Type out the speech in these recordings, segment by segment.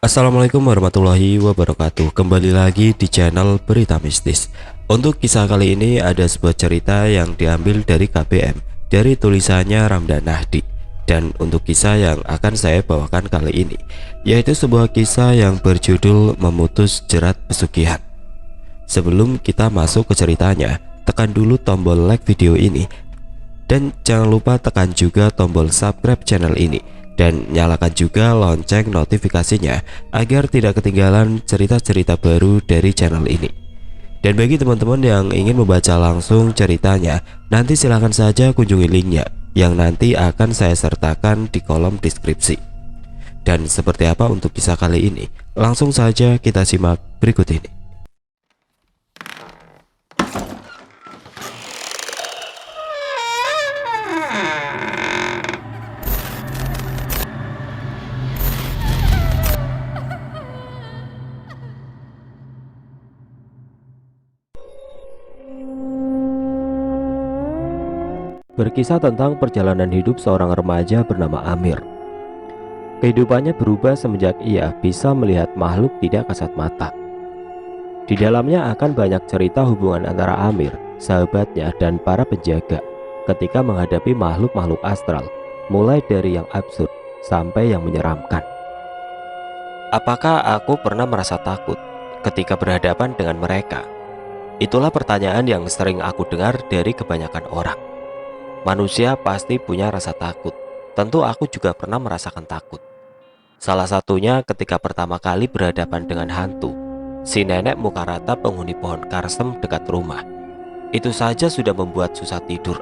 Assalamualaikum warahmatullahi wabarakatuh. Kembali lagi di channel Berita Mistis. Untuk kisah kali ini ada sebuah cerita yang diambil dari KBM, dari tulisannya Ramdan Nahdi. Dan untuk kisah yang akan saya bawakan kali ini, yaitu sebuah kisah yang berjudul Memutus Jerat Pesugihan. Sebelum kita masuk ke ceritanya, tekan dulu tombol like video ini dan jangan lupa tekan juga tombol subscribe channel ini dan nyalakan juga lonceng notifikasinya agar tidak ketinggalan cerita-cerita baru dari channel ini. Dan bagi teman-teman yang ingin membaca langsung ceritanya, nanti silahkan saja kunjungi linknya yang nanti akan saya sertakan di kolom deskripsi. Dan seperti apa untuk kisah kali ini? Langsung saja kita simak berikut ini. Berkisah tentang perjalanan hidup seorang remaja bernama Amir. Kehidupannya berubah semenjak ia bisa melihat makhluk tidak kasat mata. Di dalamnya akan banyak cerita hubungan antara Amir, sahabatnya, dan para penjaga ketika menghadapi makhluk-makhluk astral, mulai dari yang absurd sampai yang menyeramkan. Apakah aku pernah merasa takut ketika berhadapan dengan mereka? Itulah pertanyaan yang sering aku dengar dari kebanyakan orang. Manusia pasti punya rasa takut. Tentu aku juga pernah merasakan takut. Salah satunya ketika pertama kali berhadapan dengan hantu, si nenek muka rata penghuni pohon karsem dekat rumah. Itu saja sudah membuat susah tidur.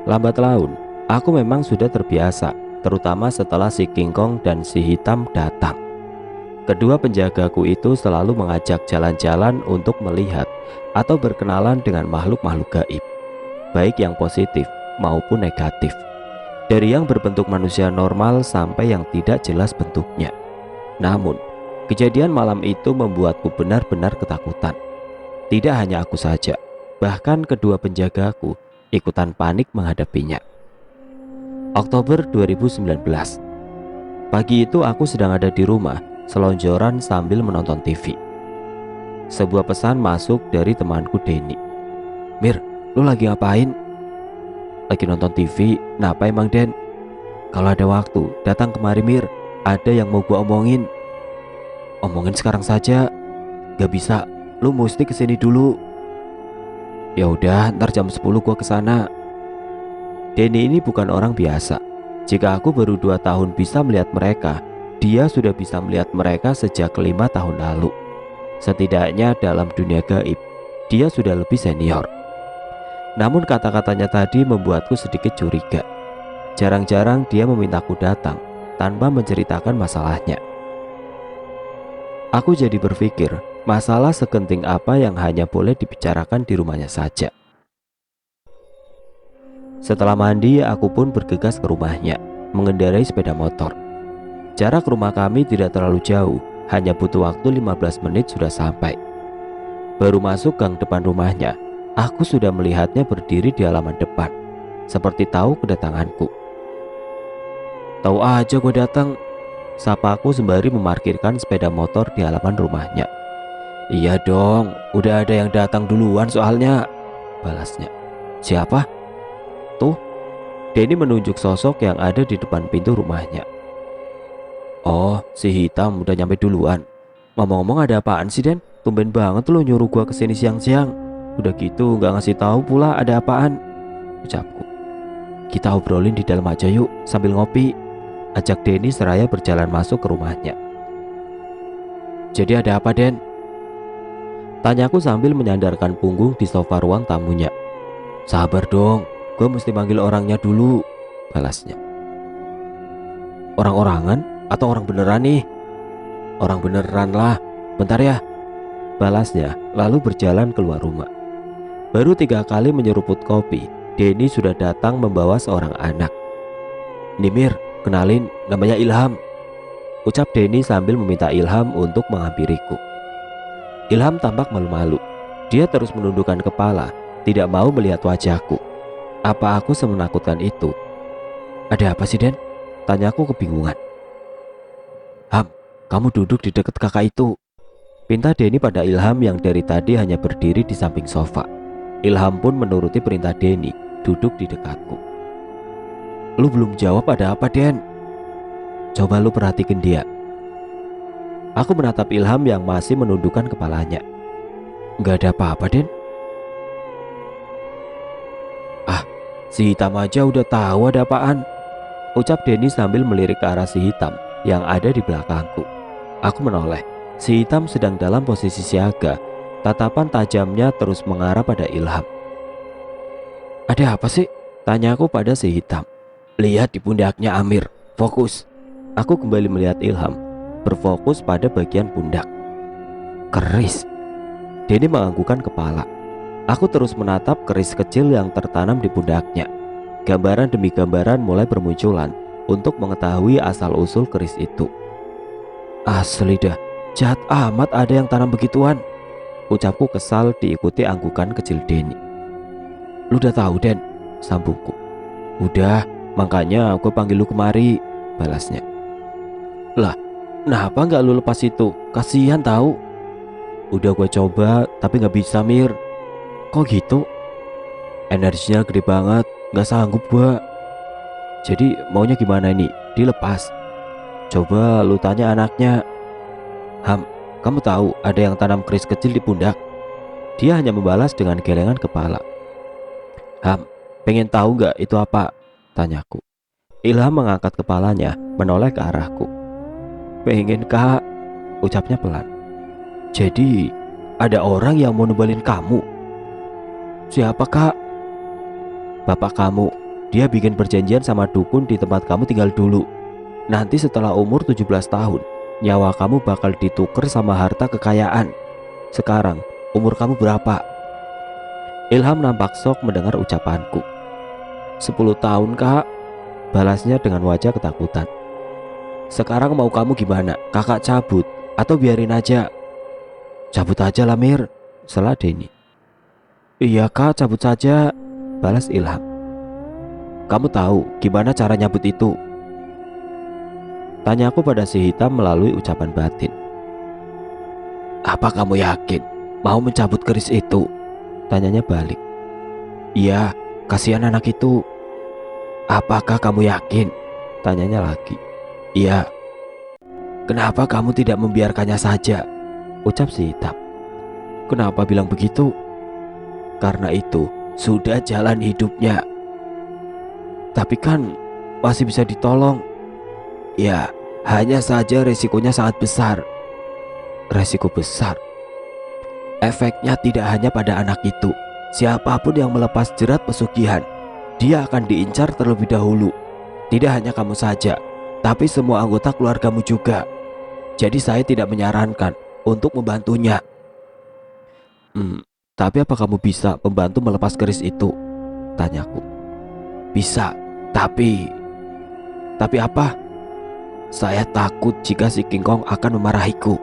Lambat laun, aku memang sudah terbiasa, terutama setelah si King Kong dan si Hitam datang. Kedua penjagaku itu selalu mengajak jalan-jalan untuk melihat atau berkenalan dengan makhluk-makhluk gaib, baik yang positif maupun negatif, dari yang berbentuk manusia normal sampai yang tidak jelas bentuknya. Namun, kejadian malam itu membuatku benar-benar ketakutan. Tidak hanya aku saja, bahkan kedua penjagaku ikutan panik menghadapinya. Oktober 2019. Pagi itu aku sedang ada di rumah, selonjoran sambil menonton TV. Sebuah pesan masuk dari temanku Denny. "Mir, lu lagi ngapain?" "Lagi nonton TV." "Napa emang Den?" "Kalau ada waktu, datang kemari Mir. Ada yang mau gua omongin." "Omongin sekarang saja." "Gak bisa, lu mesti kesini dulu." "Ya udah, ntar jam 10 gua kesana." Denny ini bukan orang biasa. Jika aku baru 2 tahun bisa melihat mereka, dia sudah bisa melihat mereka sejak 5 tahun lalu. Setidaknya dalam dunia gaib, dia sudah lebih senior. Namun kata-katanya tadi membuatku sedikit curiga. Jarang-jarang dia memintaku datang tanpa menceritakan masalahnya. Aku jadi berpikir, masalah segenting apa yang hanya boleh dibicarakan di rumahnya saja. Setelah mandi, aku pun bergegas ke rumahnya, mengendarai sepeda motor. Jarak rumah kami tidak terlalu jauh, hanya butuh waktu 15 menit sudah sampai. Baru masuk gang depan rumahnya, aku sudah melihatnya berdiri di halaman depan, seperti tahu kedatanganku. "Tahu aja gue datang," sapa aku sembari memarkirkan sepeda motor di halaman rumahnya. "Iya dong, udah ada yang datang duluan soalnya," balasnya. "Siapa?" "Tuh," Denny menunjuk sosok yang ada di depan pintu rumahnya. "Oh, si Hitam udah nyampe duluan. Ngomong-ngomong, ada apaan sih Den? Tumben banget lo nyuruh gua kesini siang-siang. Udah gitu gak ngasih tahu pula ada apaan," ucapku. "Kita obrolin di dalam aja yuk sambil ngopi," ajak Denny seraya berjalan masuk ke rumahnya. "Jadi ada apa Den?" tanyaku sambil menyandarkan punggung di sofa ruang tamunya. "Sabar dong, gue mesti manggil orangnya dulu," balasnya. "Orang-orangan atau orang beneran nih?" "Orang beneran lah, bentar ya," balasnya, lalu berjalan keluar rumah. Baru 3 kali menyeruput kopi, Denny sudah datang membawa seorang anak. "Nimir, kenalin, namanya Ilham," ucap Denny sambil meminta Ilham untuk menghampiriku. Ilham tampak malu-malu. Dia terus menundukkan kepala, tidak mau melihat wajahku. Apa aku semenakutkan itu? "Ada apa sih Den?" tanyaku kebingungan. Ham, kamu duduk di dekat kakak itu, pinta Denny pada Ilham yang dari tadi hanya berdiri di samping sofa. Ilham pun menuruti perintah Denny, duduk di dekatku. Lu belum jawab ada apa, Den? Coba lu perhatikan dia. Aku menatap Ilham yang masih menundukkan kepalanya. Gak ada apa-apa, Den. Ah, si hitam aja udah tahu ada apaan, ucap Denny sambil melirik ke arah si hitam yang ada di belakangku. Aku menoleh. Si hitam sedang dalam posisi siaga. Tatapan tajamnya terus mengarah pada Ilham. Ada apa sih? Tanyaku pada si hitam. Lihat di pundaknya Amir. Fokus. Aku kembali melihat Ilham, berfokus pada bagian pundak. Keris. Denny menganggukkan kepala. Aku terus menatap keris kecil yang tertanam di pundaknya. Gambaran demi gambaran mulai bermunculan untuk mengetahui asal-usul keris itu. Asli dah, jahat amat ada yang tanam begituan, ucapku kesal diikuti anggukan kecil Denny. Lu udah tahu, Den, sambungku. Udah, makanya aku panggil lu kemari, balasnya. Lah, kenapa nggak lu lepas itu? Kasihan tahu. Udah gue coba, tapi nggak bisa, Mir. Kok gitu? Energinya gede banget, nggak sanggup gua. Jadi maunya gimana ini? Dilepas? Coba lu tanya anaknya. Ham, kamu tahu ada yang tanam keris kecil di pundak? Dia hanya membalas dengan gelengan kepala. Ham, pengen tahu nggak itu apa? Tanyaku. Ilham mengangkat kepalanya, menoleh ke arahku. Pengen, Kak, ucapnya pelan. Jadi ada orang yang mau nubalin kamu? Siapa, Kak? Bapak kamu. Dia bikin perjanjian sama dukun di tempat kamu tinggal dulu. Nanti setelah umur 17 tahun, nyawa kamu bakal ditukar sama harta kekayaan. Sekarang, umur kamu berapa? Ilham nampak shock mendengar ucapanku. 10 tahun, Kak, balasnya dengan wajah ketakutan. Sekarang mau kamu gimana? Kakak cabut atau biarin aja? Cabut aja lah, Mir, sela Denny. Iya, Kak, cabut saja, balas Ilham. Kamu tahu gimana cara nyabut itu? Tanyaku pada si hitam melalui ucapan batin. Apa kamu yakin mau mencabut keris itu? Tanyanya balik. Iya, kasihan anak itu. Apakah kamu yakin? Tanyanya lagi. Iya. Kenapa kamu tidak membiarkannya saja? Ucap si hitam. Kenapa bilang begitu? Karena itu sudah jalan hidupnya. Tapi kan masih bisa ditolong. Ya, hanya saja resikonya sangat besar. Resiko besar? Efeknya tidak hanya pada anak itu. Siapapun yang melepas jerat pesugihan, dia akan diincar terlebih dahulu. Tidak hanya kamu saja, tapi semua anggota keluargamu juga. Jadi saya tidak menyarankan untuk membantunya. Tapi apa kamu bisa membantu melepas keris itu? Tanyaku. Bisa, tapi apa? Saya takut jika si King Kong akan memarahiku.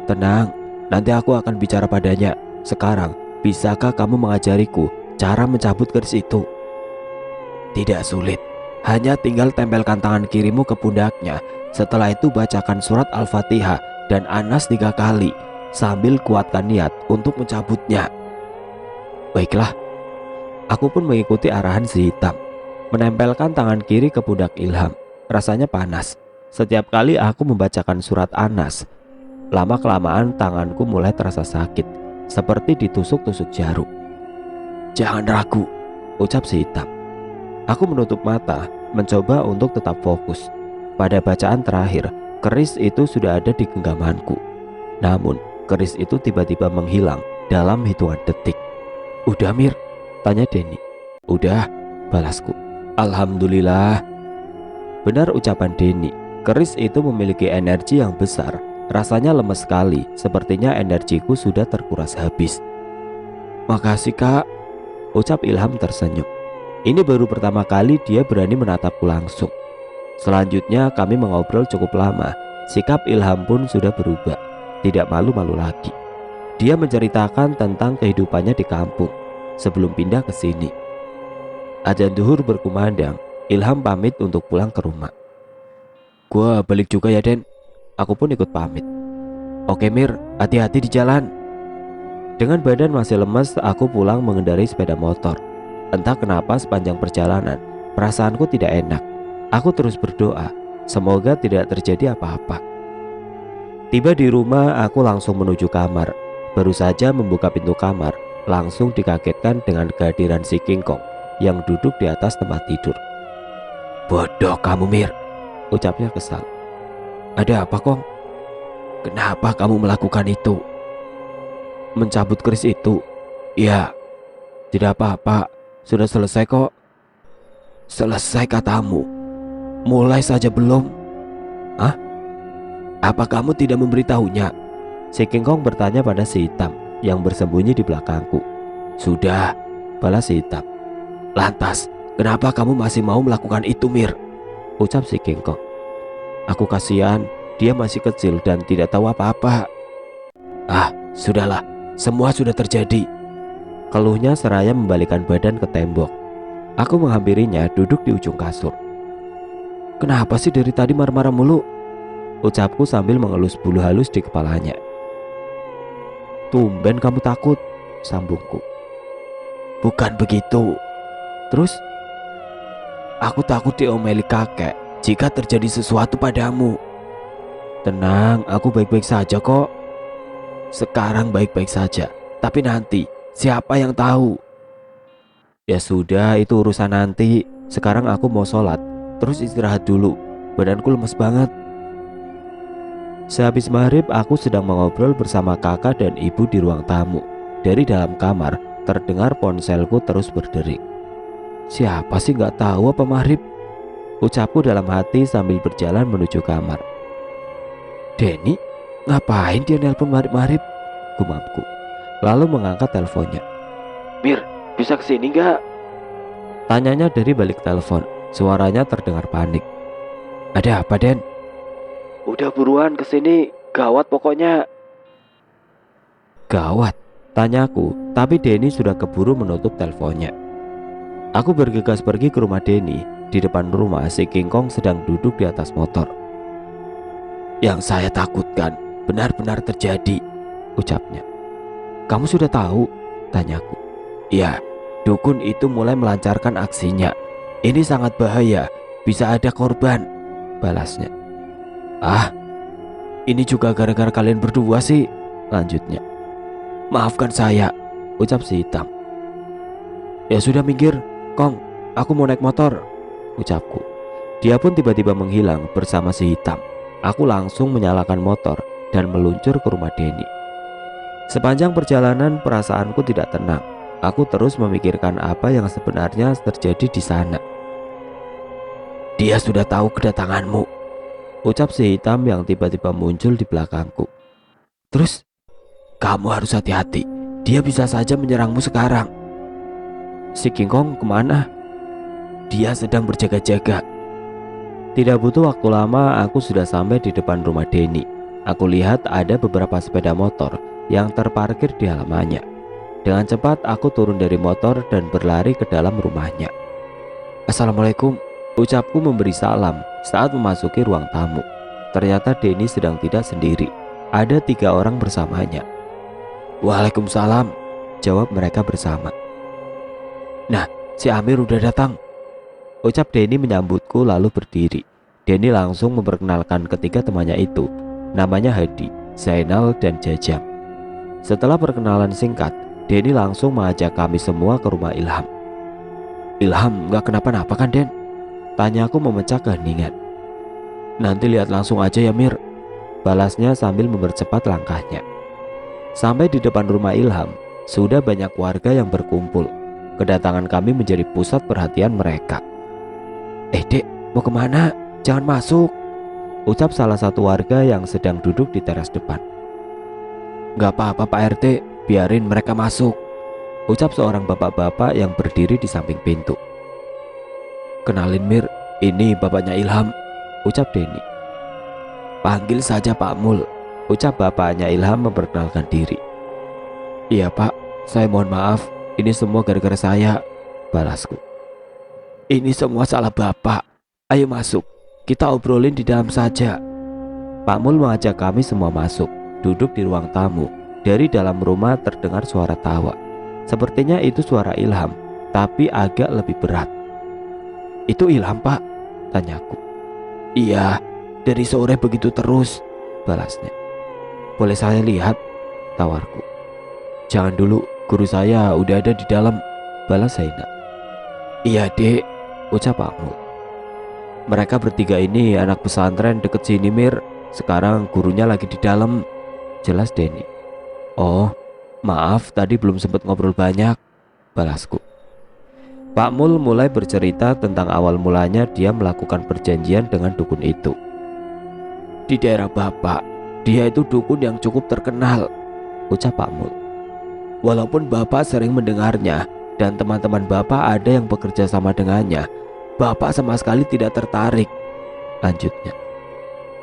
Tenang, nanti aku akan bicara padanya. Sekarang, bisakah kamu mengajariku cara mencabut keris itu? Tidak sulit, hanya tinggal tempelkan tangan kirimu ke pundaknya. Setelah itu bacakan surat Al-Fatihah dan Anas 3 kali sambil kuatkan niat untuk mencabutnya. Baiklah, aku pun mengikuti arahan si hitam. Menempelkan tangan kiri ke pundak Ilham. Rasanya panas. Setiap kali aku membacakan surat Anas, lama-kelamaan tanganku mulai terasa sakit, seperti ditusuk-tusuk jarum. Jangan ragu, ucap si hitam. Aku menutup mata, mencoba untuk tetap fokus. Pada bacaan terakhir, keris itu sudah ada di genggamanku. Namun, keris itu tiba-tiba menghilang dalam hitungan detik. Udah, Mir? Tanya Denny. Udah, balasku. Alhamdulillah. Benar ucapan Denny. Keris itu memiliki energi yang besar. Rasanya lemes sekali. Sepertinya energiku sudah terkuras habis. Makasih, Kak, ucap Ilham tersenyum. Ini baru pertama kali dia berani menatapku langsung. Selanjutnya kami mengobrol cukup lama. Sikap Ilham pun sudah berubah. Tidak malu-malu lagi. Dia menceritakan tentang kehidupannya di kampung sebelum pindah ke sini. Azan duhur berkumandang. Ilham pamit untuk pulang ke rumah. Gua balik juga ya, Den. Aku pun ikut pamit. Oke Mir, hati-hati di jalan. Dengan badan masih lemes, aku pulang mengendarai sepeda motor. Entah kenapa sepanjang perjalanan, perasaanku tidak enak. Aku terus berdoa, semoga tidak terjadi apa-apa. Tiba di rumah, aku langsung menuju kamar. Baru saja membuka pintu kamar, langsung dikagetkan dengan kehadiran si King Kong yang duduk di atas tempat tidur. Bodoh kamu Mir, ucapnya kesal. Ada apa Kong? Kenapa kamu melakukan itu? Mencabut keris itu? Ya, tidak apa-apa, sudah selesai kok. Selesai katamu? Mulai saja belum? Hah? Apa kamu tidak memberitahunya? Si King Kong bertanya pada si hitam yang bersembunyi di belakangku. Sudah, balas si hitam. Lantas, kenapa kamu masih mau melakukan itu Mir? Ucap si King Kong. Aku kasihan, dia masih kecil dan tidak tahu apa-apa. Ah, sudahlah, semua sudah terjadi, keluhnya seraya membalikkan badan ke tembok. Aku menghampirinya duduk di ujung kasur. Kenapa sih dari tadi marah-marah mulu? Ucapku sambil mengelus bulu halus di kepalanya. Tumben kamu takut, sambungku. Bukan begitu. Terus? Aku takut diomeli kakek jika terjadi sesuatu padamu. Tenang, aku baik-baik saja kok. Sekarang baik-baik saja, tapi nanti siapa yang tahu? Ya sudah, itu urusan nanti. Sekarang aku mau sholat, terus istirahat dulu. Badanku lemes banget. Sehabis maghrib, aku sedang mengobrol bersama kakak dan ibu di ruang tamu. Dari dalam kamar, terdengar ponselku terus berdering. Siapa sih nggak tahu apa maghrib? Ucapku dalam hati sambil berjalan menuju kamar. Denny? Ngapain dia nelpon maghrib-maghrib? Gumamku. Lalu mengangkat teleponnya. Mir, bisa kesini gak? Tanyanya dari balik telepon. Suaranya terdengar panik. Ada apa Den? Udah buruan kesini, gawat pokoknya. Gawat? Tanyaku, tapi Denny sudah keburu menutup teleponnya. Aku bergegas pergi ke rumah Denny. Di depan rumah si King Kong sedang duduk di atas motor. Yang saya takutkan benar-benar terjadi, ucapnya. Kamu sudah tahu? Tanyaku. Ya, dukun itu mulai melancarkan aksinya. Ini sangat bahaya, bisa ada korban, balasnya. Ah, ini juga gara-gara kalian berdua sih, lanjutnya. Maafkan saya, ucap si hitam. Ya sudah minggir, Kong, aku mau naik motor, ucapku. Dia pun tiba-tiba menghilang bersama si hitam. Aku langsung menyalakan motor dan meluncur ke rumah Denny. Sepanjang perjalanan perasaanku tidak tenang. Aku terus memikirkan apa yang sebenarnya terjadi di sana. Dia sudah tahu kedatanganmu, ucap si hitam yang tiba-tiba muncul di belakangku. Terus, kamu harus hati-hati. Dia bisa saja menyerangmu sekarang. Si King Kong kemana? Dia sedang berjaga-jaga. Tidak butuh waktu lama, aku sudah sampai di depan rumah Denny. Aku lihat ada beberapa sepeda motor yang terparkir di halamannya. Dengan cepat aku turun dari motor dan berlari ke dalam rumahnya. Assalamualaikum, ucapku memberi salam saat memasuki ruang tamu. Ternyata Denny sedang tidak sendiri. Ada 3 orang bersamanya. Waalaikumsalam, jawab mereka bersama. Nah, si Amir udah datang, ucap Denny menyambutku lalu berdiri. Denny langsung memperkenalkan ketiga temannya itu. Namanya Hadi, Zainal, dan Jajang. Setelah perkenalan singkat, Denny langsung mengajak kami semua ke rumah Ilham. Ilham gak kenapa-napa kan Den? Tanyaku memecah keheningan. Nanti lihat langsung aja ya Mir, balasnya sambil mempercepat langkahnya. Sampai di depan rumah Ilham, sudah banyak warga yang berkumpul. Kedatangan kami menjadi pusat perhatian mereka. Dek, mau kemana? Jangan masuk, ucap salah satu warga yang sedang duduk di teras depan. Gak apa-apa Pak RT, biarin mereka masuk, ucap seorang bapak-bapak yang berdiri di samping pintu. Kenalin Mir, ini bapaknya Ilham, ucap Denny. Panggil saja Pak Mul, ucap bapaknya Ilham memperkenalkan diri. Iya Pak, saya mohon maaf, ini semua gara-gara saya, balasku. Ini semua salah Bapak, ayo masuk, kita obrolin di dalam saja. Pak Mul mengajak kami semua masuk, duduk di ruang tamu. Dari dalam rumah terdengar suara tawa. Sepertinya itu suara Ilham, tapi agak lebih berat. "Itu Ilham, Pak?" tanyaku. "Iya, dari sore begitu terus," balasnya. "Boleh saya lihat?" tawarku. "Jangan dulu, guru saya udah ada di dalam," balas Zainab. "Iya, Dek," ucap Pak Mul. "Mereka bertiga ini anak pesantren deket sini, Mir. Sekarang gurunya lagi di dalam," jelas Denny. "Oh, maaf tadi belum sempat ngobrol banyak," balasku. Pak Mul mulai bercerita tentang awal mulanya dia melakukan perjanjian dengan dukun itu. "Di daerah Bapak, dia itu dukun yang cukup terkenal," ucap Pak Mul. "Walaupun Bapak sering mendengarnya dan teman-teman Bapak ada yang bekerja sama dengannya, Bapak sama sekali tidak tertarik," lanjutnya.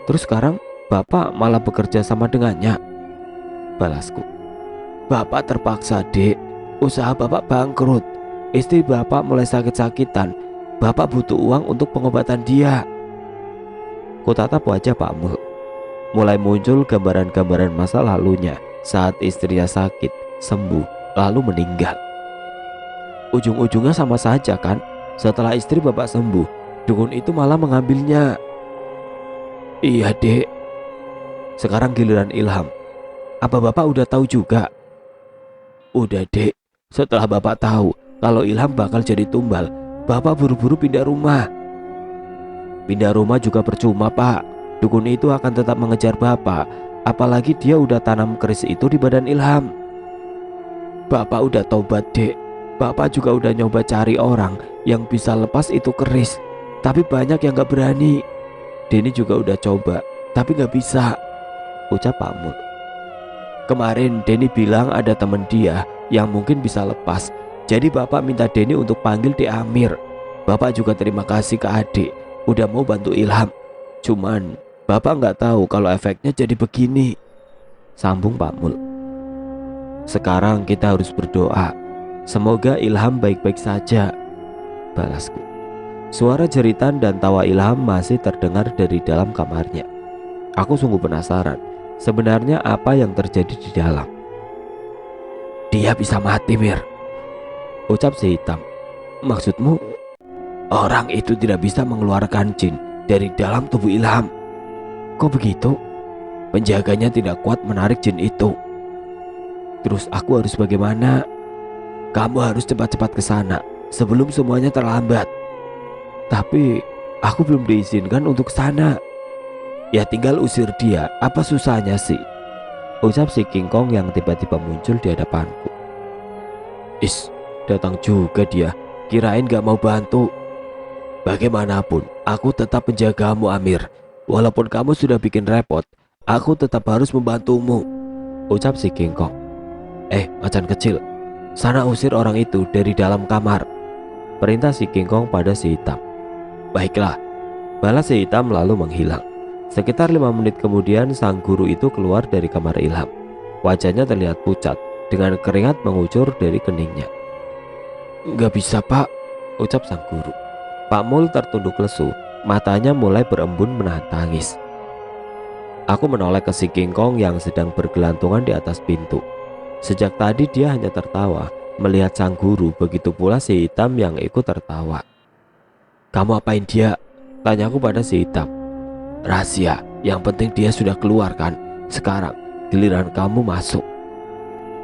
"Terus sekarang Bapak malah bekerja sama dengannya?" balasku. "Bapak terpaksa, Dek. Usaha Bapak bangkrut. Istri Bapak mulai sakit-sakitan. Bapak butuh uang untuk pengobatan dia." Kutatap wajah Pak Mul. Mulai muncul gambaran-gambaran masa lalunya saat istrinya sakit, sembuh, lalu meninggal. Ujung-ujungnya sama saja kan? Setelah istri Bapak sembuh, dukun itu malah mengambilnya. "Iya, Dek. Sekarang giliran Ilham. Apa Bapak udah tahu juga?" "Udah, Dek. Setelah Bapak tahu kalau Ilham bakal jadi tumbal, Bapak buru-buru pindah rumah." "Pindah rumah juga percuma, Pak. Dukun itu akan tetap mengejar Bapak. Apalagi dia udah tanam keris itu di badan Ilham." "Bapak udah tobat, Dek. Bapak juga udah nyoba cari orang yang bisa lepas itu keris, tapi banyak yang gak berani. Denny juga udah coba, tapi gak bisa," ucap Pak Mul. "Kemarin Denny bilang ada temen dia yang mungkin bisa lepas. Jadi Bapak minta Denny untuk panggil Dek Amir. Bapak juga terima kasih ke adik udah mau bantu Ilham. Cuman Bapak nggak tahu kalau efeknya jadi begini," sambung Pak Mul. "Sekarang kita harus berdoa. Semoga Ilham baik-baik saja," balasku. Suara jeritan dan tawa Ilham masih terdengar dari dalam kamarnya. Aku sungguh penasaran sebenarnya apa yang terjadi di dalam. "Dia bisa mati, Mir," ucap si hitam. "Maksudmu?" "Orang itu tidak bisa mengeluarkan jin dari dalam tubuh Ilham." "Kok begitu?" "Penjaganya tidak kuat menarik jin itu." "Terus aku harus bagaimana?" "Kamu harus cepat-cepat ke sana sebelum semuanya terlambat." "Tapi aku belum diizinkan untuk sana." "Ya tinggal usir dia, apa susahnya sih?" ucap si King Kong yang tiba-tiba muncul di hadapanku. "Is, datang juga dia. Kirain gak mau bantu." "Bagaimanapun, aku tetap menjagamu, Amir. Walaupun kamu sudah bikin repot, aku tetap harus membantumu," ucap si King Kong. Macan kecil, sana usir orang itu dari dalam kamar," perintah si King Kong pada si hitam. "Baiklah," balas si hitam lalu menghilang. Sekitar 5 menit kemudian sang guru itu keluar dari kamar Ilham. Wajahnya terlihat pucat dengan keringat mengucur dari keningnya. "Gak bisa, Pak," ucap sang guru. Pak Mul tertunduk lesu, matanya mulai berembun menahan tangis. Aku menoleh ke si King Kong yang sedang bergelantungan di atas pintu. Sejak tadi dia hanya tertawa melihat sang guru, begitu pula si hitam yang ikut tertawa. "Kamu apain dia?" tanyaku pada si hitam. "Rahasia, yang penting dia sudah keluar kan. Sekarang giliran kamu masuk."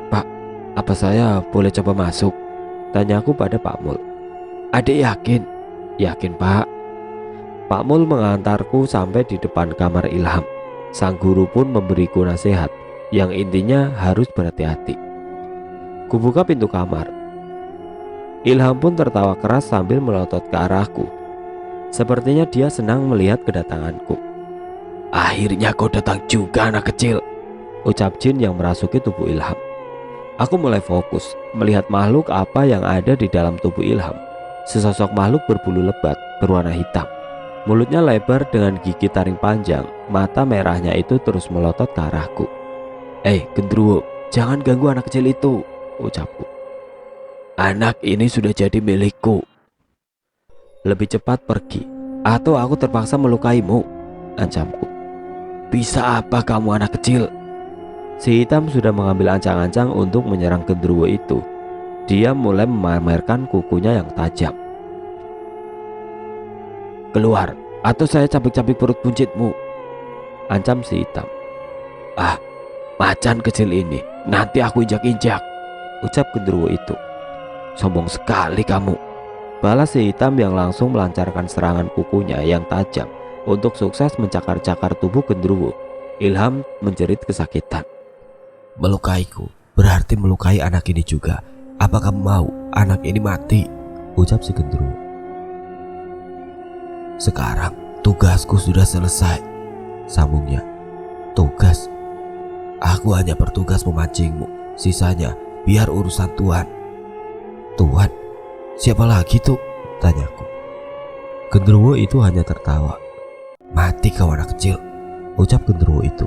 "Pak, apa saya boleh coba masuk?" tanyaku pada Pak Mul. "Adik yakin?" "Yakin, Pak." Pak Mul mengantarku sampai di depan kamar Ilham. Sang guru pun memberiku nasihat yang intinya harus berhati-hati. Kubuka pintu kamar. Ilham pun tertawa keras sambil melotot ke arahku. Sepertinya dia senang melihat kedatanganku. "Akhirnya kau datang juga, anak kecil," ucap jin yang merasuki tubuh Ilham. Aku mulai fokus melihat makhluk apa yang ada di dalam tubuh Ilham. Sesosok makhluk berbulu lebat berwarna hitam. Mulutnya lebar dengan gigi taring panjang. Mata merahnya itu terus melotot ke arahku. Gendruwo, jangan ganggu anak kecil itu," ucapku. "Anak ini sudah jadi milikku. Lebih cepat pergi atau aku terpaksa melukaimu," ancamku. Bisa apa kamu anak kecil? Si hitam sudah mengambil ancang-ancang untuk menyerang genderuwo itu. Dia mulai memamerkan kukunya yang tajam. Keluar, atau saya cabik-cabik perut buncitmu, ancam si hitam. Ah, macan kecil ini, nanti aku injak-injak, ucap genderuwo itu. Sombong sekali kamu, balas si hitam yang langsung melancarkan serangan kukunya yang tajam untuk sukses mencakar-cakar tubuh genderuwo. Ilham menjerit kesakitan. Melukaiku berarti melukai anak ini juga. Apa kamu mau anak ini mati? Ucap si genderuwo. Sekarang tugasku sudah selesai, sambungnya. Tugas? Aku hanya bertugas memancingmu. Sisanya biar urusan Tuhan. Tuhan? Siapa lagi tuh? Tanyaku. Genderuwo itu hanya tertawa. Mati kau anak kecil, ucap genderuwo itu.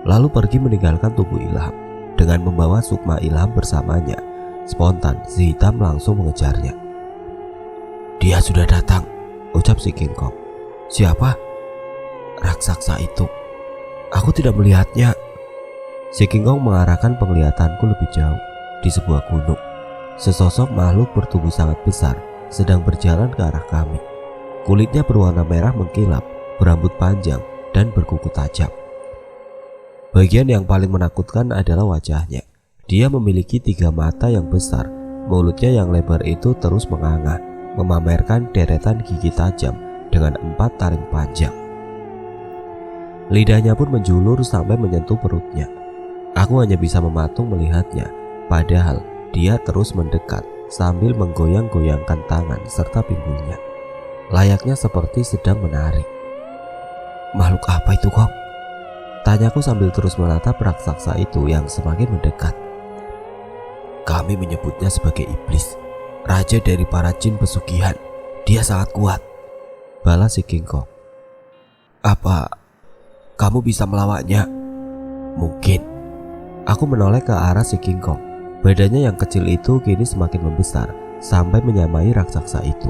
Lalu pergi meninggalkan tubuh Ilham dengan membawa sukma Ilham bersamanya. Spontan si hitam langsung mengejarnya. Dia sudah datang, ucap si King Kong. Siapa? Raksasa itu. Aku tidak melihatnya. Si King Kong mengarahkan penglihatanku lebih jauh. Di sebuah gunung, sesosok makhluk bertubuh sangat besar sedang berjalan ke arah kami. Kulitnya berwarna merah mengkilap, berambut panjang dan berkuku tajam. Bagian yang paling menakutkan adalah wajahnya. Dia memiliki 3 mata yang besar. Mulutnya yang lebar itu terus menganga, memamerkan deretan gigi tajam dengan 4 taring panjang. Lidahnya pun menjulur sampai menyentuh perutnya. Aku hanya bisa mematung melihatnya, padahal dia terus mendekat sambil menggoyang-goyangkan tangan serta pinggulnya, layaknya seperti sedang menari. Makhluk apa itu, Kong? Tanyaku sambil terus menatap raksasa itu yang semakin mendekat. Kami menyebutnya sebagai iblis, raja dari para jin pesugihan. Dia sangat kuat, balas si King Kong. Apa kamu bisa melawannya? Mungkin. Aku menoleh ke arah si King Kong. Badannya yang kecil itu kini semakin membesar sampai menyamai raksasa itu.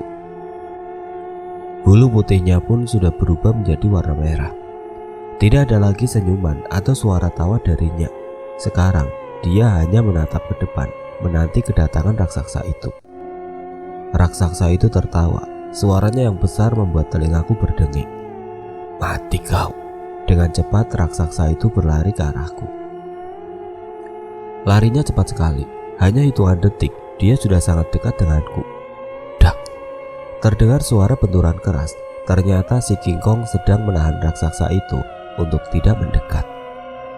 Bulu putihnya pun sudah berubah menjadi warna merah. Tidak ada lagi senyuman atau suara tawa darinya. Sekarang dia hanya menatap ke depan, menanti kedatangan raksasa itu. Raksasa itu tertawa. Suaranya yang besar membuat telingaku berdenging. Mati kau. Dengan cepat raksasa itu berlari ke arahku. Larinya cepat sekali. Hanya hitungan detik dia sudah sangat dekat denganku. Dak. Terdengar suara benturan keras. Ternyata si King Kong sedang menahan raksasa itu untuk tidak mendekat.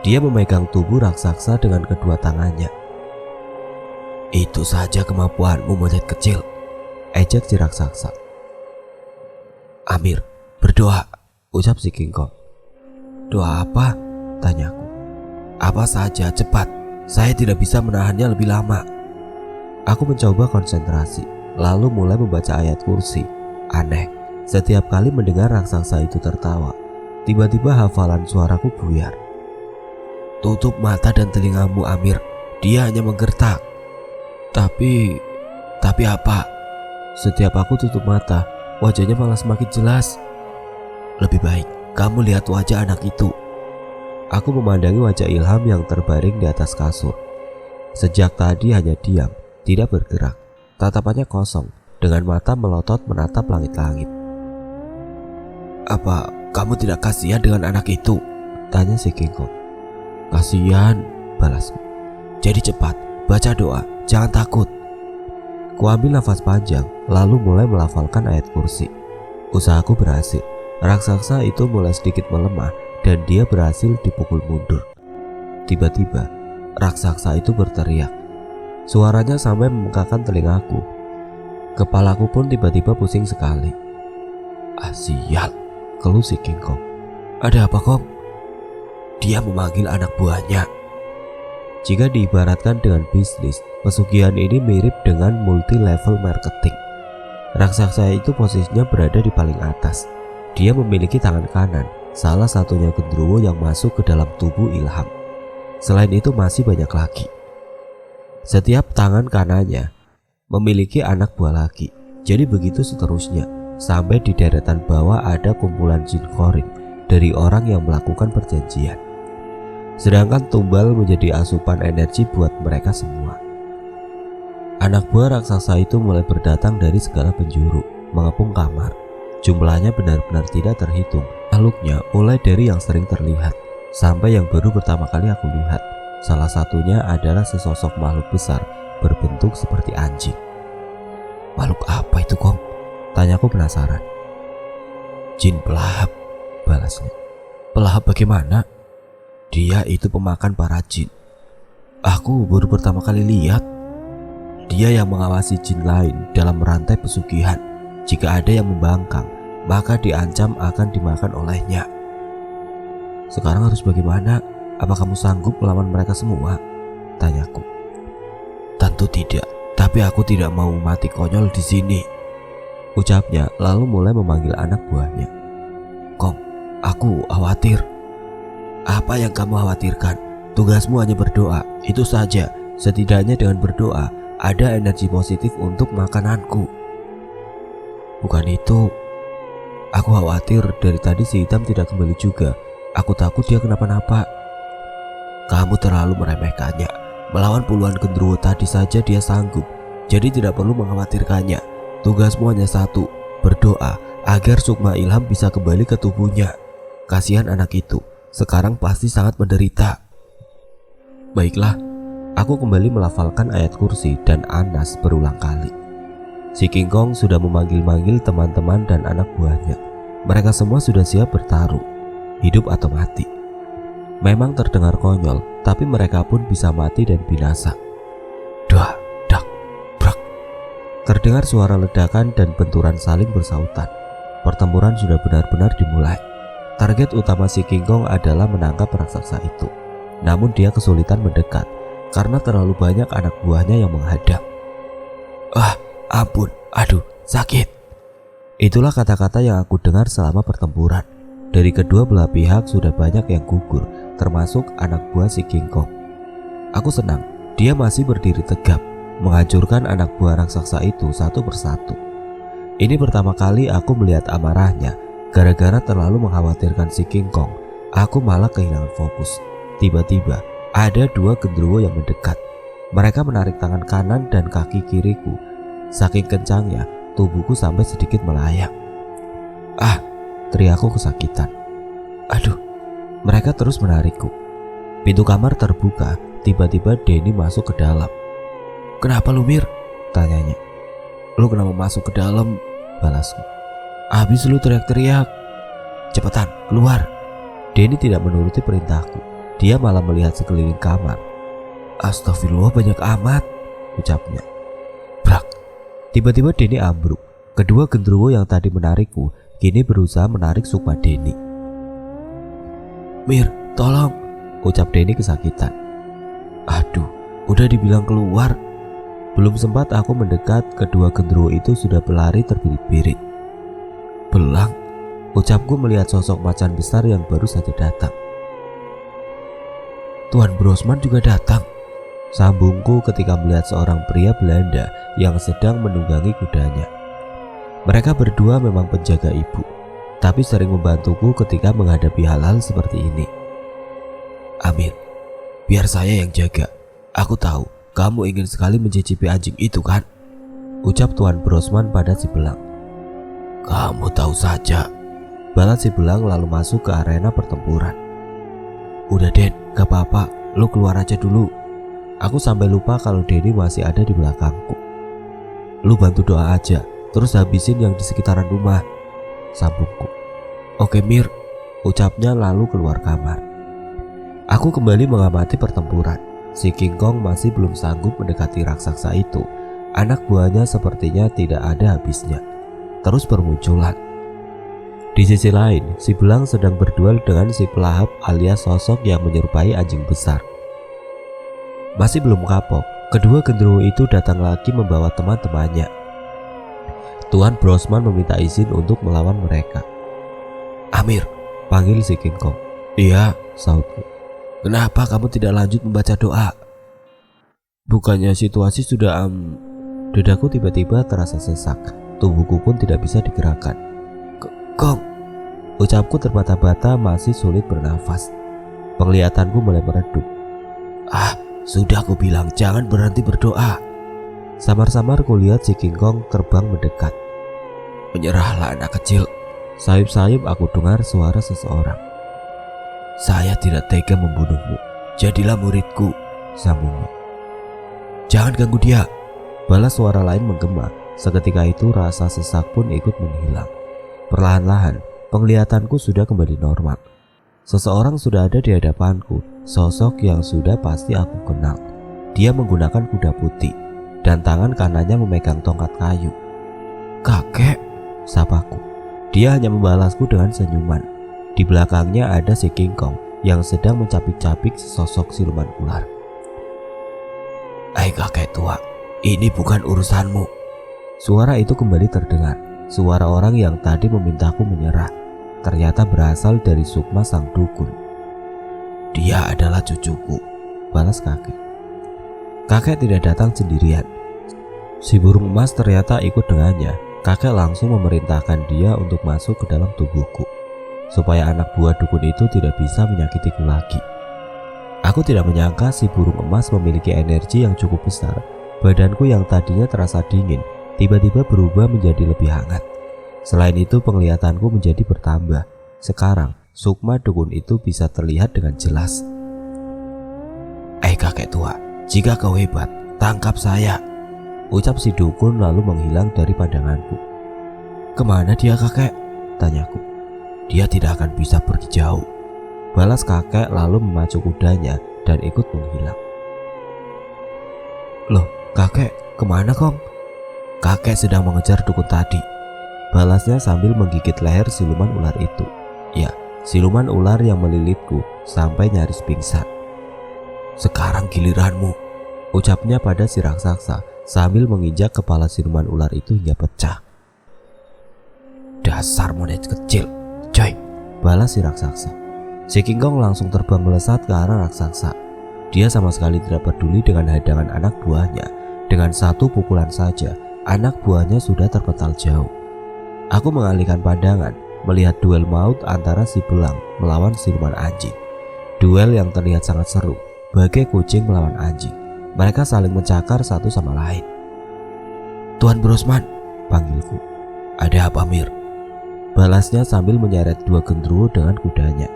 Dia memegang tubuh raksasa dengan kedua tangannya. Itu saja kemampuanmu, monyet kecil, ejek si raksasa. Amir, berdoa, ucap si King Kong. Doa apa? Tanyaku. Apa saja, cepat. Saya tidak bisa menahannya lebih lama. Aku mencoba konsentrasi, lalu mulai membaca ayat kursi. Aneh, setiap kali mendengar raksasa itu tertawa, tiba-tiba hafalan suaraku buyar. Tutup mata dan telingamu, Amir. Dia hanya menggertak. Tapi apa? Setiap aku tutup mata, wajahnya malah semakin jelas. Lebih baik kamu lihat wajah anak itu. Aku memandangi wajah Ilham yang terbaring di atas kasur. Sejak tadi hanya diam, tidak bergerak. Tatapannya kosong, dengan mata melotot menatap langit-langit. Apa kamu tidak kasihan dengan anak itu? Tanya si King Kong. Kasihan, balasku. Jadi cepat, baca doa, jangan takut. Kuambil nafas panjang, lalu mulai melafalkan ayat kursi. Usahaku berhasil. Raksasa itu mulai sedikit melemah dan dia berhasil dipukul mundur. Tiba-tiba, raksasa itu berteriak. Suaranya sampai memekakan telingaku. Kepalaku pun tiba-tiba pusing sekali. Ah, sial, keluh si King Kong. Ada apa, Kong? Dia memanggil anak buahnya. Jika diibaratkan dengan bisnis, pesugihan ini mirip dengan multi-level marketing. Raksasa itu posisinya berada di paling atas. Dia memiliki tangan kanan, salah satunya genderuwo yang masuk ke dalam tubuh Ilham. Selain itu masih banyak lagi. Setiap tangan kanannya memiliki anak buah lagi. Jadi begitu seterusnya, sampai di deretan bawah ada kumpulan jin korin dari orang yang melakukan perjanjian. Sedangkan tumbal menjadi asupan energi buat mereka semua. Anak buah raksasa itu mulai berdatang dari segala penjuru, mengepung kamar. Jumlahnya benar-benar tidak terhitung. Makhluknya mulai dari yang sering terlihat sampai yang baru pertama kali aku lihat. Salah satunya adalah sesosok makhluk besar berbentuk seperti anjing. Makhluk apa itu, Kong? Tanyaku penasaran. Jin pelahap, balasnya. Pelahap bagaimana? Dia itu pemakan para jin. Aku baru pertama kali lihat. Dia yang mengawasi jin lain dalam rantai pesugihan. Jika ada yang membangkang, maka diancam akan dimakan olehnya. Sekarang harus bagaimana? Apa kamu sanggup melawan mereka semua? Tanyaku. Tentu tidak, tapi aku tidak mau mati konyol di sini. Ucapnya lalu mulai memanggil anak buahnya. Kong, aku khawatir. Apa yang kamu khawatirkan? Tugasmu hanya berdoa, itu saja. Setidaknya dengan berdoa ada energi positif untuk makananku. Bukan itu. Aku khawatir dari tadi si hitam tidak kembali juga. Aku takut dia kenapa-napa. Kamu terlalu meremehkannya. Melawan puluhan genderuwo tadi saja dia sanggup. Jadi tidak perlu mengkhawatirkannya. Tugasmu hanya satu, berdoa agar sukma ilham bisa kembali ke tubuhnya. Kasihan anak itu, sekarang pasti sangat menderita. Baiklah, aku kembali melafalkan ayat kursi dan Anas berulang kali. Si King Kong sudah memanggil-manggil teman-teman dan anak buahnya. Mereka semua sudah siap bertarung, hidup atau mati. Memang terdengar konyol, tapi mereka pun bisa mati dan binasa. Dak, dak, brak. Terdengar suara ledakan dan benturan saling bersautan. Pertempuran sudah benar-benar dimulai. Target utama si King Kong adalah menangkap raksasa itu. Namun dia kesulitan mendekat karena terlalu banyak anak buahnya yang menghadang. Ampun, aduh, sakit. Itulah kata-kata yang aku dengar selama pertempuran. Dari kedua belah pihak sudah banyak yang gugur, termasuk anak buah si King Kong. Aku senang, dia masih berdiri tegap, menghancurkan anak buah raksasa itu satu persatu. Ini pertama kali aku melihat amarahnya. Gara-gara terlalu mengkhawatirkan si King Kong, aku malah kehilangan fokus. Tiba-tiba ada dua genderuwo yang mendekat. Mereka menarik tangan kanan dan kaki kiriku. Saking kencangnya, tubuhku sampai sedikit melayang. Teriakku kesakitan. Aduh, mereka terus menarikku. Pintu kamar terbuka, tiba-tiba Denny masuk ke dalam. Kenapa lu, Mir? Tanyanya. Lu kenapa masuk ke dalam? Balasku. Habis lu teriak-teriak. Cepetan, keluar. Denny tidak menuruti perintahku. Dia malah melihat sekeliling kamar. Astagfirullah, banyak amat, ucapnya. Brak. Tiba-tiba Denny ambruk. Kedua genderuwo yang tadi menarikku kini berusaha menarik sukma Denny. Mir, tolong, ucap Denny kesakitan. Aduh, udah dibilang keluar. Belum sempat aku mendekat, kedua genderuwo itu sudah berlari terbirit-birit. Belang, ucapku melihat sosok macan besar yang baru saja datang. Tuan Brosman juga datang, sambungku ketika melihat seorang pria Belanda yang sedang menunggangi kudanya. Mereka berdua memang penjaga ibu, tapi sering membantuku ketika menghadapi hal-hal seperti ini. Amin, biar saya yang jaga. Aku tahu kamu ingin sekali mencicipi anjing itu kan? Ucap Tuan Brosman pada si belang. Kamu tahu saja, balas si belang lalu masuk ke arena pertempuran. Udah Den, gak apa-apa, lu keluar aja dulu. Aku sampai lupa kalau Denny masih ada di belakangku. Lu bantu doa aja, terus habisin yang di sekitaran rumah, sambungku. Oke Mir, ucapnya lalu keluar kamar. Aku kembali mengamati pertempuran. Si King Kong masih belum sanggup mendekati raksasa itu. Anak buahnya sepertinya tidak ada habisnya, terus bermunculan. Di sisi lain, si belang sedang berduel dengan si pelahap alias sosok yang menyerupai anjing besar. Masih belum kapok, kedua genderuwo itu datang lagi membawa teman-temannya. Tuan Brosman meminta izin untuk melawan mereka. Amir, panggil si King Kong. Iya, sautku. Kenapa kamu tidak lanjut membaca doa? Bukannya situasi sudah Dadaku tiba-tiba terasa sesak. Tubuhku pun tidak bisa digerakkan. Kong, Ucapku terbata-bata, masih sulit bernafas. Penglihatanku mulai meredup. Sudah aku bilang jangan berhenti berdoa. Samar-samar kulihat si King Kong terbang mendekat. Menyerahlah anak kecil. Sayup-sayup aku dengar suara seseorang. Saya tidak tega membunuhmu. Jadilah muridku, sambungnya. Jangan ganggu dia. Balas suara lain menggema. Seketika itu rasa sesak pun ikut menghilang. Perlahan-lahan penglihatanku sudah kembali normal. Seseorang sudah ada di hadapanku, sosok yang sudah pasti aku kenal. Dia menggunakan kuda putih dan tangan kanannya memegang tongkat kayu. Kakek, sapaku. Dia hanya membalasku dengan senyuman. Di belakangnya ada si King Kong yang sedang mencapik-capik sesosok siluman ular. Hai kakek tua, ini bukan urusanmu. Suara itu kembali terdengar. Suara orang yang tadi memintaku menyerah ternyata berasal dari Sukma sang dukun. Dia adalah cucuku, balas kakek. Kakek tidak datang sendirian. Si burung emas ternyata ikut dengannya. Kakek langsung memerintahkan dia untuk masuk ke dalam tubuhku, supaya anak buah dukun itu tidak bisa menyakitiku lagi. Aku tidak menyangka si burung emas memiliki energi yang cukup besar. Badanku yang tadinya terasa dingin tiba-tiba berubah menjadi lebih hangat. Selain itu penglihatanku menjadi bertambah. Sekarang Sukma dukun itu bisa terlihat dengan jelas. Kakek tua, jika kau hebat, tangkap saya, ucap si dukun lalu menghilang dari pandanganku. Kemana dia kakek? Tanyaku. Dia tidak akan bisa pergi jauh, balas kakek lalu memacu kudanya dan ikut menghilang. Loh kakek, kemana Kong? Kakek sedang mengejar dukun tadi, balasnya sambil menggigit leher siluman ular itu. Ya, siluman ular yang melilitku sampai nyaris pingsan. Sekarang giliranmu, ucapnya pada si raksasa sambil menginjak kepala siluman ular itu hingga pecah. Dasar monyet kecil, coy, balas si raksasa. Si King Kong langsung terbang melesat ke arah raksasa. Dia sama sekali tidak peduli dengan hadangan anak buahnya. Dengan satu pukulan saja, anak buahnya sudah terpental jauh. Aku mengalihkan pandangan, melihat duel maut antara si belang melawan siluman anjing. Duel yang terlihat sangat seru, bagai kucing melawan anjing. Mereka saling mencakar satu sama lain. Tuan Brosman, panggilku. Ada apa Mir? Balasnya sambil menyeret dua gendruwo dengan kudanya.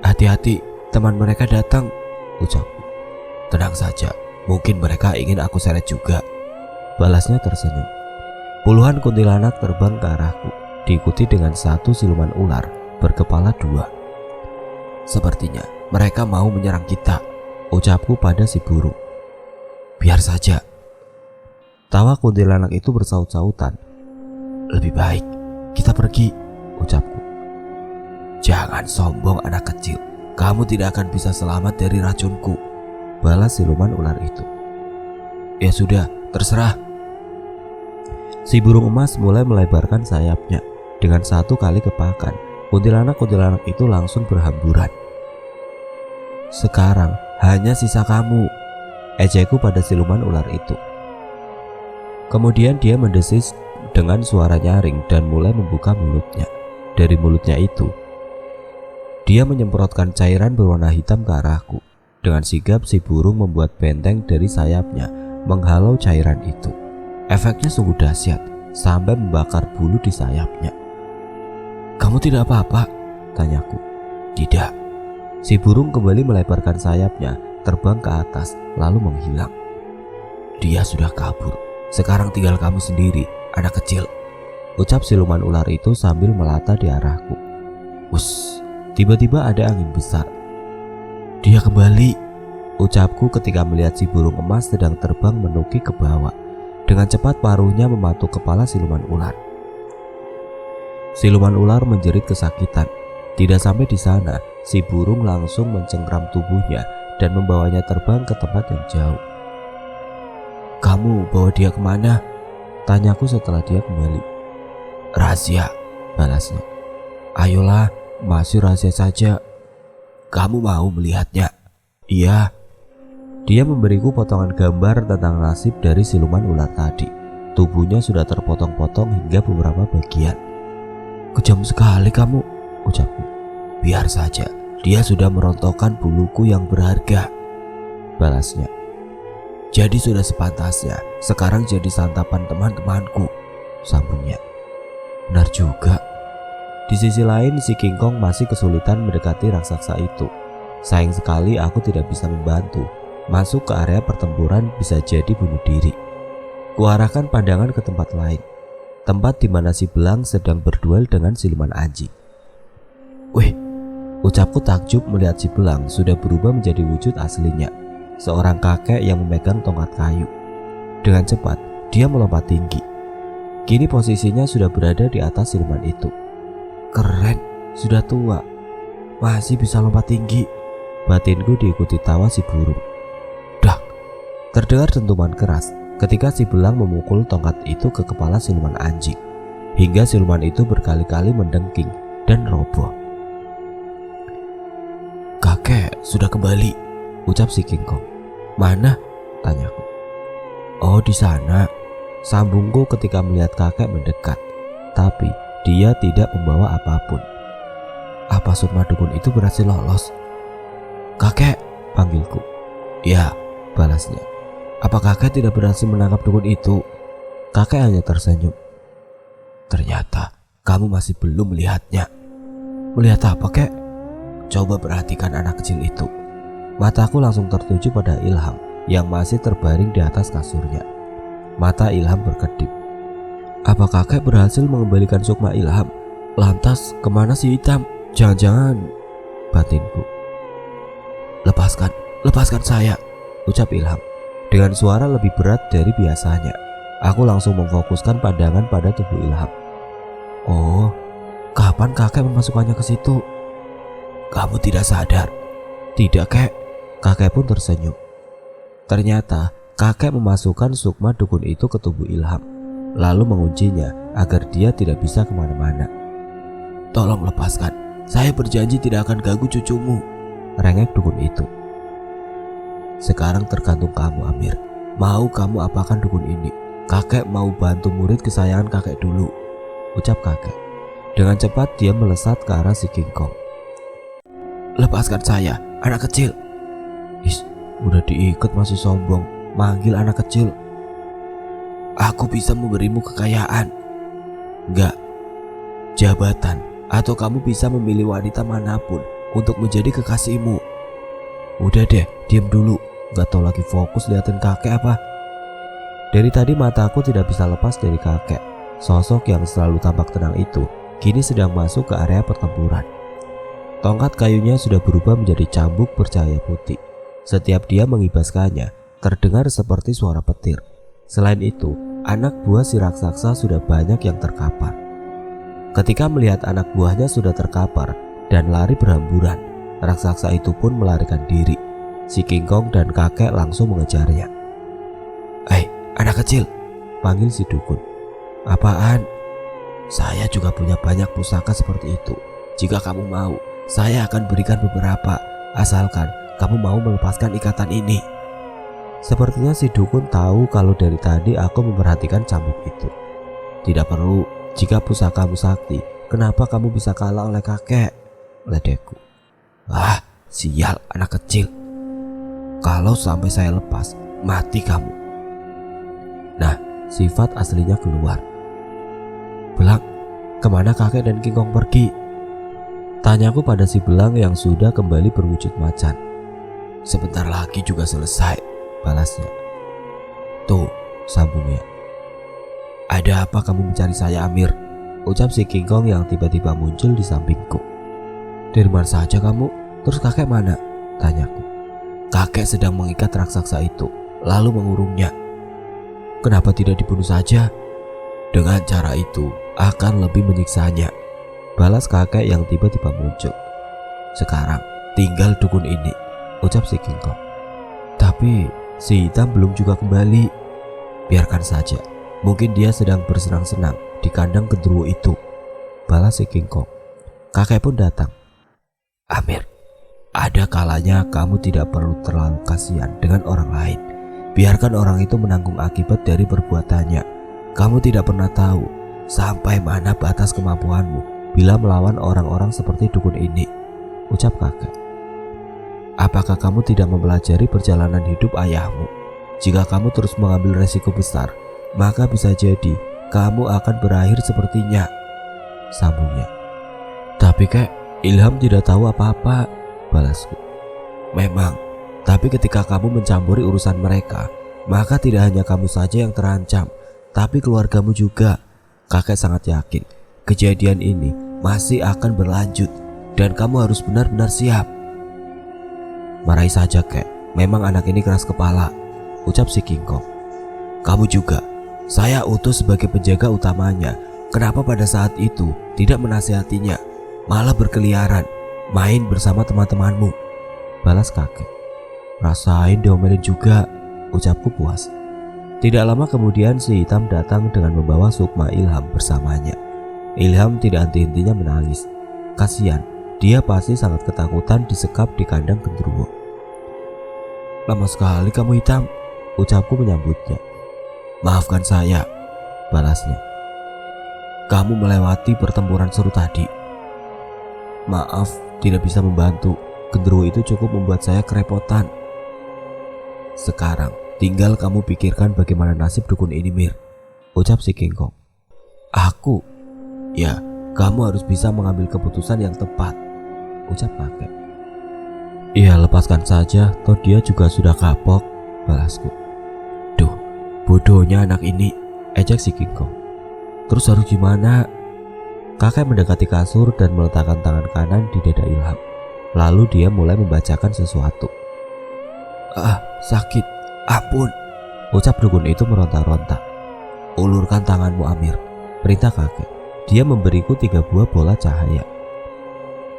Hati-hati, teman mereka datang, ucapku. Tenang saja, mungkin mereka ingin aku seret juga, balasnya tersenyum. Puluhan kuntilanak terbang ke arahku, diikuti dengan satu siluman ular berkepala dua. Sepertinya mereka mau menyerang kita, ucapku pada si burung. Biar saja. Tawa kuntilanak itu bersaut-sautan. Lebih baik kita pergi, ucapku. Jangan sombong anak kecil, kamu tidak akan bisa selamat dari racunku, balas siluman ular itu. Ya sudah, terserah. Si burung emas mulai melebarkan sayapnya. Dengan satu kali kepakan, kuntilanak-kuntilanak itu langsung berhamburan. Sekarang hanya sisa kamu, ejekku pada siluman ular itu. Kemudian dia mendesis dengan suara nyaring dan mulai membuka mulutnya. Dari mulutnya itu, dia menyemprotkan cairan berwarna hitam ke arahku. Dengan sigap si burung membuat benteng dari sayapnya menghalau cairan itu. Efeknya sungguh dahsyat, sampai membakar bulu di sayapnya. Kamu tidak apa-apa? Tanyaku. Tidak. Si burung kembali melebarkan sayapnya, terbang ke atas, lalu menghilang. Dia sudah kabur. Sekarang tinggal kamu sendiri, anak kecil, ucap siluman ular itu sambil melata di arahku. Us, tiba-tiba ada angin besar. Dia kembali, ucapku ketika melihat si burung emas sedang terbang menukik ke bawah. Dengan cepat paruhnya mematuk kepala siluman ular. Siluman ular menjerit kesakitan. Tidak sampai di sana, si burung langsung mencengkram tubuhnya dan membawanya terbang ke tempat yang jauh. Kamu bawa dia kemana? Tanyaku setelah dia kembali. Rahasia, balasnya. Ayolah, masih rahasia saja. Kamu mau melihatnya? Iya. Dia memberiku potongan gambar tentang nasib dari siluman ular tadi. Tubuhnya sudah terpotong-potong hingga beberapa bagian. Kejam sekali kamu, ucapku. Biar saja, dia sudah merontokkan buluku yang berharga, balasnya. Jadi sudah sepantasnya sekarang jadi santapan teman-temanku, sambungnya. Benar juga. Di sisi lain, si King Kong masih kesulitan mendekati raksasa itu. Sayang sekali aku tidak bisa membantu. Masuk ke area pertempuran bisa jadi bunuh diri. Kuarahkan pandangan ke tempat lain, tempat di mana si belang sedang berduel dengan siluman anjing. Wih, ucapku takjub melihat si belang sudah berubah menjadi wujud aslinya, seorang kakek yang memegang tongkat kayu. Dengan cepat, dia melompat tinggi. Kini posisinya sudah berada di atas siluman itu. Keren, sudah tua, masih bisa lompat tinggi. Batinku diikuti tawa si burung. Dak, terdengar dentuman keras ketika si belang memukul tongkat itu ke kepala siluman anjing, hingga siluman itu berkali-kali mendengking dan roboh. Kakek sudah kembali, ucap si King Kong. Mana? Tanyaku. Oh, di sana, sambungku ketika melihat kakek mendekat. Tapi dia tidak membawa apapun. Apa sukma dukun itu berhasil lolos? Kakek, panggilku. Ya, balasnya. Apa kakek tidak berhasil menangkap dukun itu? Kakek hanya tersenyum. Ternyata kamu masih belum melihatnya. Melihat apa, kek? Coba perhatikan anak kecil itu. Mataku langsung tertuju pada Ilham yang masih terbaring di atas kasurnya. Mata Ilham berkedip. Apa kakek berhasil mengembalikan sukma Ilham? Lantas kemana si hitam? Jangan-jangan, batinku. Lepaskan saya, ucap Ilham dengan suara lebih berat dari biasanya. Aku langsung memfokuskan pandangan pada tubuh Ilham. Oh, kapan kakek memasukkannya ke situ? Kamu tidak sadar? Tidak, kek. Kakek pun tersenyum. Ternyata kakek memasukkan sukma dukun itu ke tubuh Ilham, lalu menguncinya agar dia tidak bisa kemana-mana. Tolong lepaskan, saya berjanji tidak akan ganggu cucumu, rengek dukun itu. Sekarang tergantung kamu, Amir. Mau kamu apakan dukun ini? Kakek mau bantu murid kesayangan kakek dulu, ucap kakek. Dengan cepat dia melesat ke arah si King Kong. Lepaskan saya, anak kecil. Is, udah diikat masih sombong, manggil anak kecil. Aku bisa memberimu kekayaan. Enggak, jabatan, atau kamu bisa memilih wanita manapun untuk menjadi kekasihmu. Udah deh, diam dulu. Gak tau lagi fokus liatin kakek apa. Dari tadi mataku tidak bisa lepas dari kakek. Sosok yang selalu tampak tenang itu kini sedang masuk ke area pertempuran. Tongkat kayunya sudah berubah menjadi cambuk bercahaya putih. Setiap dia mengibaskannya, terdengar seperti suara petir. Selain itu, anak buah si raksasa sudah banyak yang terkapar. Ketika melihat anak buahnya sudah terkapar dan lari berhamburan, raksasa itu pun melarikan diri. Si King Kong dan kakek langsung mengejarnya. Anak kecil, panggil si dukun. Apaan? Saya juga punya banyak pusaka seperti itu. Jika kamu mau, saya akan berikan beberapa, asalkan kamu mau melepaskan ikatan ini. Sepertinya si dukun tahu kalau dari tadi aku memperhatikan cambuk itu. Tidak perlu, jika pusakamu sakti, kenapa kamu bisa kalah oleh kakek? Ledekku. Ah, sial anak kecil. Kalau sampai saya lepas, mati kamu. Nah, sifat aslinya keluar. Belang, kemana kakek dan King Kong pergi? Tanyaku pada si belang yang sudah kembali berwujud macan. Sebentar lagi juga selesai, balasnya. Tuh, sambungnya. Ada apa kamu mencari saya, Amir? Ucap si King Kong yang tiba-tiba muncul di sampingku. Dari mana saja kamu? Terus kakek mana? Tanyaku. Kakek sedang mengikat raksasa itu, lalu mengurungnya. Kenapa tidak dibunuh saja? Dengan cara itu akan lebih menyiksanya, balas kakek yang tiba-tiba muncul. Sekarang tinggal dukun ini, ucap si King Kong. Tapi si hitam belum juga kembali. Biarkan saja, mungkin dia sedang bersenang-senang di kandang genderuwo itu, balas si King Kong. Kakek pun datang. Amir, ada kalanya kamu tidak perlu terlalu kasihan dengan orang lain. Biarkan orang itu menanggung akibat dari perbuatannya. Kamu tidak pernah tahu sampai mana batas kemampuanmu bila melawan orang-orang seperti dukun ini, ucap kakek. Apakah kamu tidak mempelajari perjalanan hidup ayahmu? Jika kamu terus mengambil resiko besar, maka bisa jadi kamu akan berakhir sepertinya, sambungnya. Tapi kek, Ilham tidak tahu apa-apa, balasku. Memang, tapi ketika kamu mencampuri urusan mereka, maka tidak hanya kamu saja yang terancam, tapi keluargamu juga. Kakek sangat yakin kejadian ini masih akan berlanjut dan kamu harus benar-benar siap. Marahi saja kek, memang anak ini keras kepala, ucap si King Kong. Kamu juga, saya utus sebagai penjaga utamanya. Kenapa pada saat itu tidak menasihatinya, malah berkeliaran, main bersama teman-temanmu, balas kakek. Rasain diomelin juga, ucapku puas. Tidak lama kemudian si hitam datang dengan membawa Sukma Ilham bersamanya. Ilham tidak henti-hentinya menangis. Kasihan, dia pasti sangat ketakutan disekap di kandang genderuwo. Lama sekali kamu hitam, ucapku menyambutnya. Maafkan saya, balasnya. Kamu melewati pertempuran seru tadi. Maaf, tidak bisa membantu. Genderuwo itu cukup membuat saya kerepotan. Sekarang tinggal kamu pikirkan bagaimana nasib dukun ini, Mir, ucap si King Kong. Aku? Ya, kamu harus bisa mengambil keputusan yang tepat, ucap kakek. Iya, lepaskan saja, toh dia juga sudah kapok, balasku. Duh, bodohnya anak ini, ejek si King Kong. Terus harus gimana? Kakek mendekati kasur dan meletakkan tangan kanan di dada Ilham. Lalu dia mulai membacakan sesuatu. Sakit, ampun, ucap dukun itu meronta-ronta. Ulurkan tanganmu, Amir, perintah kakek. Dia memberiku 3 buah bola cahaya.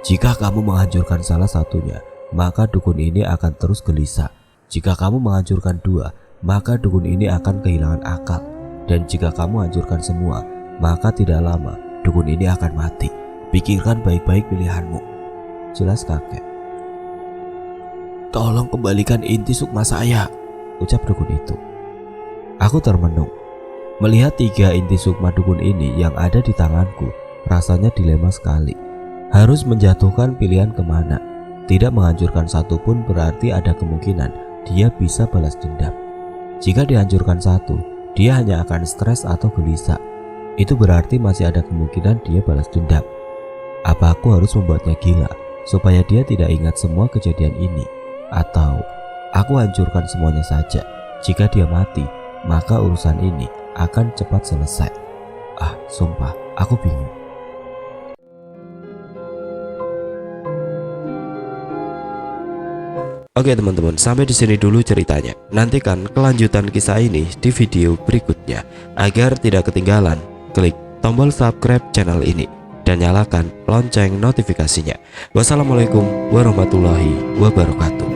Jika kamu menghancurkan salah satunya, maka dukun ini akan terus gelisah. Jika kamu menghancurkan 2, maka dukun ini akan kehilangan akal. Dan jika kamu hancurkan semua, maka tidak lama dukun ini akan mati. Pikirkan baik-baik pilihanmu, jelas kakek. Tolong kembalikan inti sukma saya, ucap dukun itu. Aku termenung. Melihat 3 inti sukma dukun ini yang ada di tanganku, rasanya dilema sekali. Harus menjatuhkan pilihan kemana. Tidak menghancurkan satu pun berarti ada kemungkinan dia bisa balas dendam. Jika dihancurkan satu, dia hanya akan stres atau gelisah. Itu berarti masih ada kemungkinan dia balas dendam. Apa aku harus membuatnya gila supaya dia tidak ingat semua kejadian ini? Atau aku hancurkan semuanya saja. Jika dia mati, maka urusan ini akan cepat selesai. Sumpah, aku bingung. Oke teman-teman, sampai di sini dulu ceritanya. Nantikan kelanjutan kisah ini di video berikutnya. Agar tidak ketinggalan, klik tombol subscribe channel ini dan nyalakan lonceng notifikasinya. Wassalamualaikum warahmatullahi wabarakatuh.